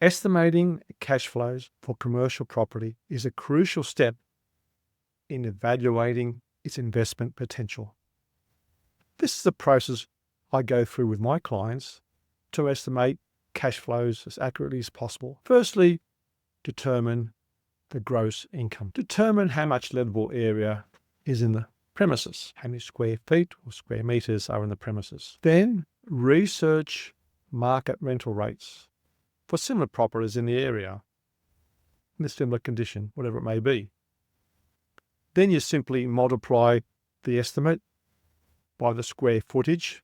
Estimating cash flows for commercial property is a crucial step in evaluating its investment potential. This is the process I go through with my clients to estimate cash flows as accurately as possible. Firstly, determine the gross income. Determine how much lettable area is in the premises, how many square feet or square meters are in the premises. Then research market rental rates for similar properties in the area, in a similar condition, whatever it may be. Then you simply multiply the estimate by the square footage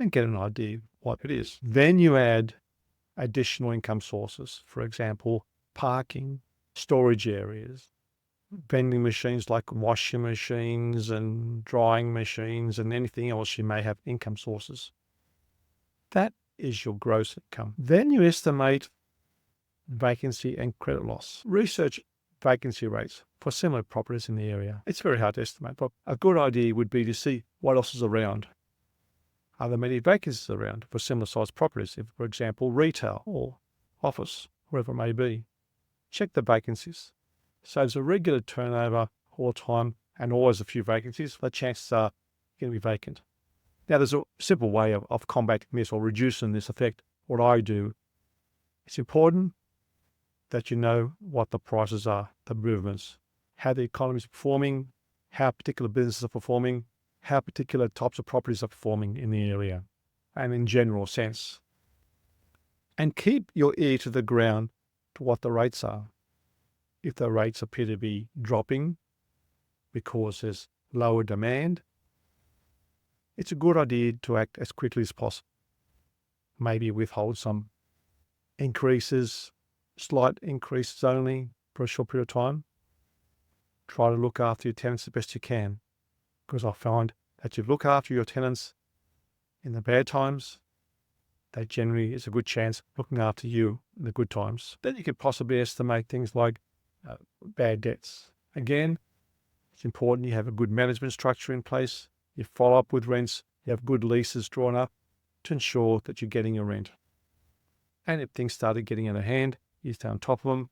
and get an idea of what it is. Then you add additional income sources, for example, parking, storage areas, vending machines like washing machines and drying machines and anything else you may have income sources. That is your gross income. Then you estimate vacancy and credit loss. Research vacancy rates for similar properties in the area. It's very hard to estimate, but a good idea would be to see what else is around. Are there many vacancies around for similar sized properties? If, for example, retail or office, wherever it may be. Check the vacancies. So there's a regular turnover all the time and always a few vacancies. The chances are going to be vacant. Now, there's a simple way of combating this or reducing this effect. What I do, it's important that you know what the prices are, the movements, how the economy is performing, how particular businesses are performing, how particular types of properties are performing in the area and in general sense. And keep your ear to the ground to what the rates are. If the rates appear to be dropping because there's lower demand, it's a good idea to act as quickly as possible. Maybe withhold some increases, slight increases only for a short period of time. Try to look after your tenants the best you can, because I find that you look after your tenants in the bad times, that generally is a good chance of looking after you in the good times. Then you could possibly estimate things like bad debts. Again, it's important you have a good management structure in place. You follow up with rents. You have good leases drawn up to ensure that you're getting your rent. And if things started getting out of hand, you stay on top of them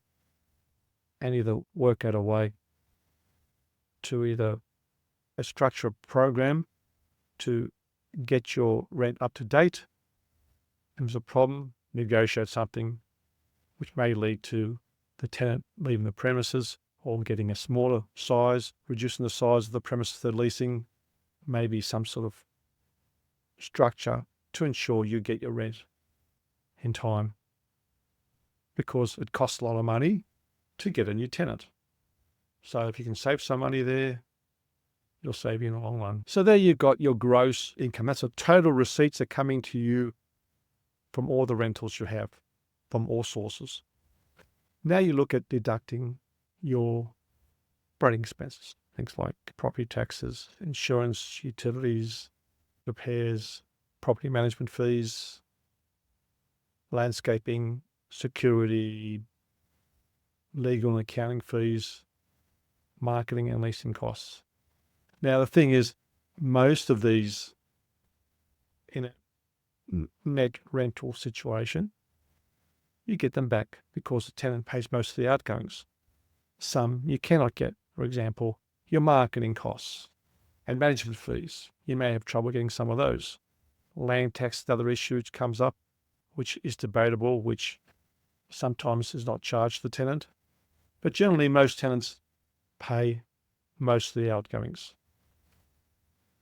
and either work out a way to either structure a program to get your rent up to date. If there's a problem, negotiate something which may lead to the tenant leaving the premises or getting a smaller size, reducing the size of the premises they're leasing, maybe some sort of structure to ensure you get your rent in time, because it costs a lot of money to get a new tenant. So if you can save some money there, you'll save you in the long run. So there you've got your gross income. That's the total receipts that are coming to you from all the rentals you have from all sources. Now you look at deducting your operating expenses, things like property taxes, insurance, utilities, repairs, property management fees, landscaping, security, legal and accounting fees, marketing and leasing costs. Now, the thing is, most of these in a net rental situation, you get them back because the tenant pays most of the outgoings. Some you cannot get, for example, your marketing costs and management fees. You may have trouble getting some of those. Land tax, another issue which comes up, which is debatable, which sometimes is not charged to the tenant. But generally, most tenants pay most of the outgoings.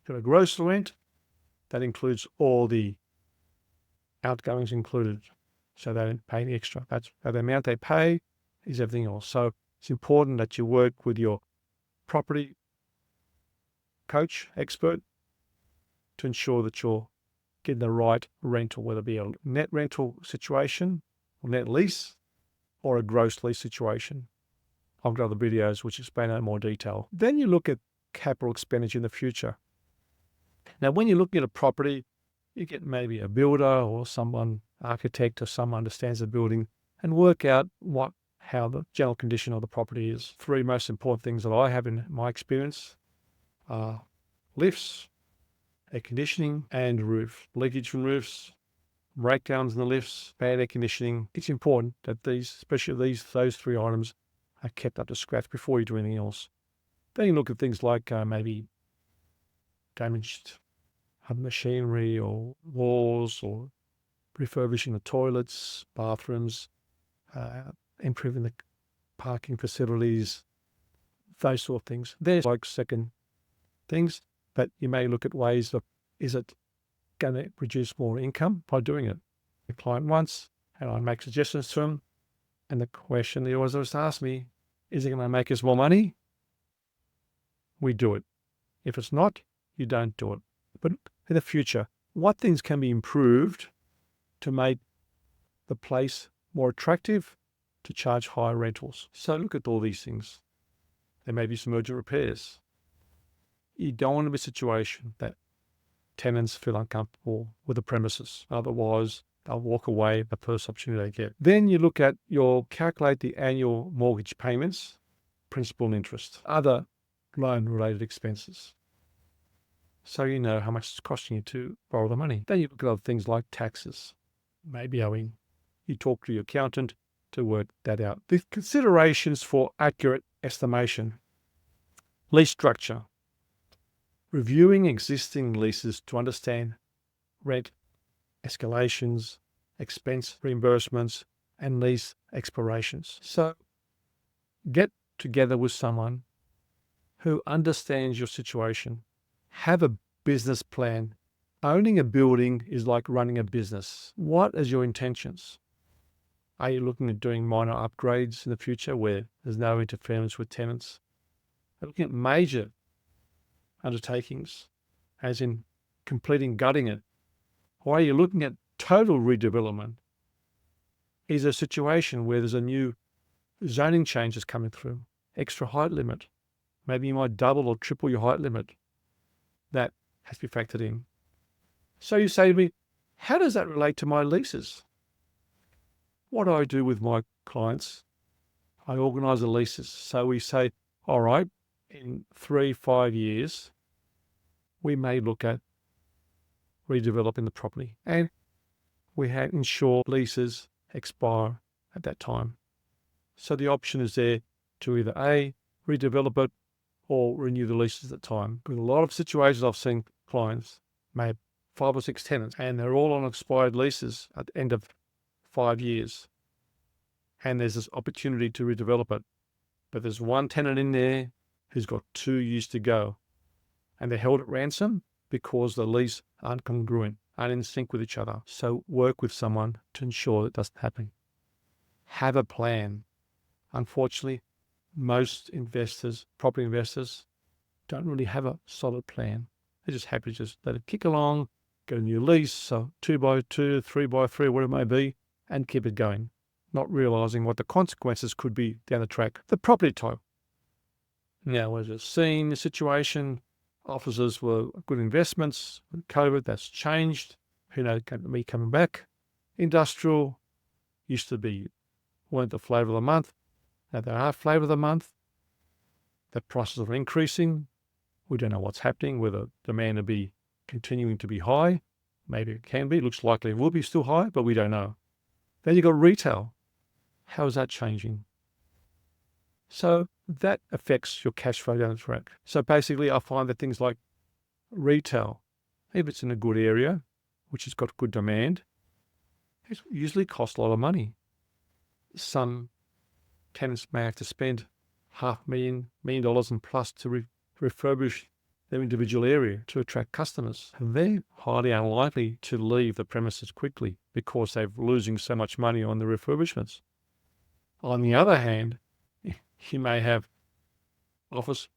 Got a gross rent, that includes all the outgoings included. So they don't pay any extra. That's the amount they pay is everything else. So it's important that you work with your property coach, expert, to ensure that you're getting the right rental, whether it be a net rental situation or net lease or a gross lease situation. I've got other videos which explain that in more detail. Then you look at capital expenditure in the future. Now, when you're looking at a property, you get maybe a builder or someone, architect or someone understands the building, and work out how the general condition of the property is. Three most important things that I have in my experience are lifts, air conditioning, and roof. Leakage from roofs, breakdowns in the lifts, bad air conditioning. It's important that especially those three items are kept up to scratch before you do anything else. Then you look at things like maybe damaged machinery or walls, or refurbishing the toilets, bathrooms, improving the parking facilities, those sort of things. There's like second things, but you may look at ways of, is it going to produce more income by doing it? The client wants, and I make suggestions to them, and the question they always ask me, is it going to make us more money? We do it. If it's not, you don't do it. But in the future, what things can be improved to make the place more attractive to charge higher rentals? So look at all these things. There may be some urgent repairs. You don't want to be a situation that tenants feel uncomfortable with the premises. Otherwise, they'll walk away the first opportunity they get. Then you look at calculate the annual mortgage payments, principal and interest, other loan-related expenses, so you know how much it's costing you to borrow the money. Then you look at other things like taxes, maybe owing. You talk to your accountant to work that out. The considerations for accurate estimation: lease structure, reviewing existing leases to understand rent escalations, expense reimbursements, and lease expirations. So get together with someone who understands your situation. Have a business plan. Owning a building is like running a business. What is your intentions? Are you looking at doing minor upgrades in the future where there's no interference with tenants? Are you looking at major undertakings, as in completing gutting it? Or are you looking at total redevelopment? Is there a situation where there's a new zoning changes coming through, extra height limit? Maybe you might double or triple your height limit. That has to be factored in. So you say to me, how does that relate to my leases? What do I do with my clients? I organise the leases. So we say, all right, in 3-5 years, we may look at redeveloping the property, and we ensure leases expire at that time. So the option is there to either A, redevelop it, or renew the leases at the time. With a lot of situations I've seen clients may have 5 or 6 tenants, and they're all on expired leases at the end of 5 years. And there's this opportunity to redevelop it. But there's one tenant in there who's got 2 years to go, and they're held at ransom because the lease aren't congruent, aren't in sync with each other. So work with someone to ensure that doesn't happen. Have a plan. Unfortunately, most investors, property investors, don't really have a solid plan. They're just happy to just let it kick along, get a new lease, so 2x2, 3x3, whatever it may be, and keep it going, not realising what the consequences could be down the track. The property type. Now, as you've seen the situation, offices were good investments. With COVID, that's changed. Who knows, me coming back. Industrial used to be, weren't the flavour of the month. Now they are flavour of the month. The prices are increasing. We don't know what's happening, whether demand will be continuing to be high. Maybe it can be. Looks likely it will be still high, but we don't know. Then you've got retail. How is that changing? So that affects your cash flow down the track. So basically, I find that things like retail, if it's in a good area, which has got good demand, it usually costs a lot of money. Some tenants may have to spend $500,000 and plus to refurbish their individual area to attract customers. And they're highly unlikely to leave the premises quickly because they're losing so much money on the refurbishments. On the other hand, you may have office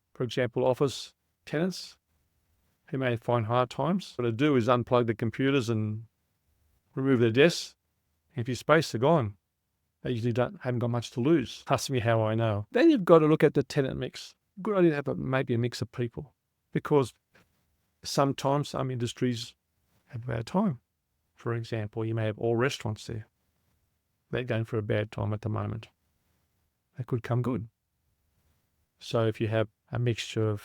tenants who may find hard times. What they do is unplug the computers and remove their desks. If your space are gone, they usually haven't got much to lose. Ask me how I know. Then you've got to look at the tenant mix. Good idea to have maybe a mix of people, because sometimes some industries have a bad time. For example, you may have all restaurants there. They're going for a bad time at the moment. They could come good. So if you have a mixture of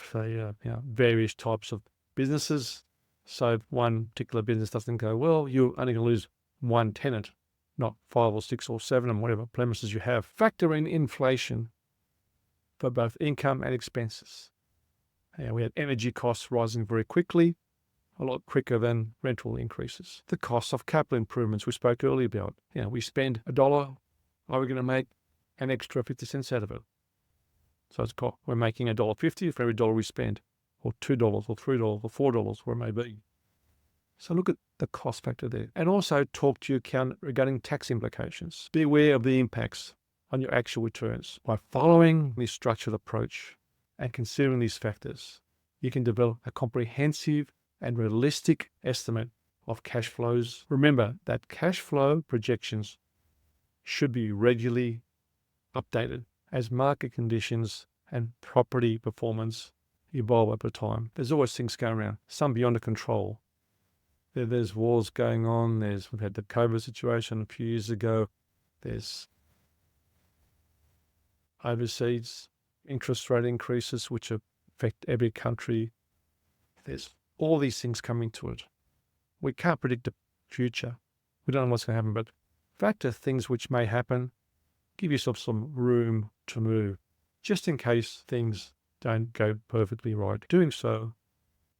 various types of businesses, so if one particular business doesn't go well, you're only going to lose one tenant, not 5 or 6 or 7 and whatever premises you have. Factor in inflation for both income and expenses. We had energy costs rising very quickly, a lot quicker than rental increases. The cost of capital improvements we spoke earlier about. We spend $1, are we going to make an extra 50 cents out of it? So we're making $1.50 for every dollar we spend, or $2 or $3 or $4, where it may be. So look at the cost factor there. And also talk to your accountant regarding tax implications. Be aware of the impacts on your actual returns. By following this structured approach and considering these factors, you can develop a comprehensive and realistic estimate of cash flows. Remember that cash flow projections should be regularly updated as market conditions and property performance evolve over time. There's always things going around, some beyond our control. There's wars going on. We've had the COVID situation a few years ago. There's overseas interest rate increases, which affect every country. There's all these things coming to it. We can't predict the future. We don't know what's going to happen, but factor things which may happen. Give yourself some room to move, just in case things don't go perfectly right. Doing so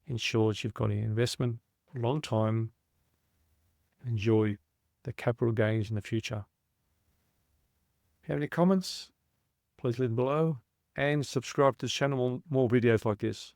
ensures you've got an investment for a long time and enjoy the capital gains in the future. If you have any comments, please leave them below and subscribe to this channel for more videos like this.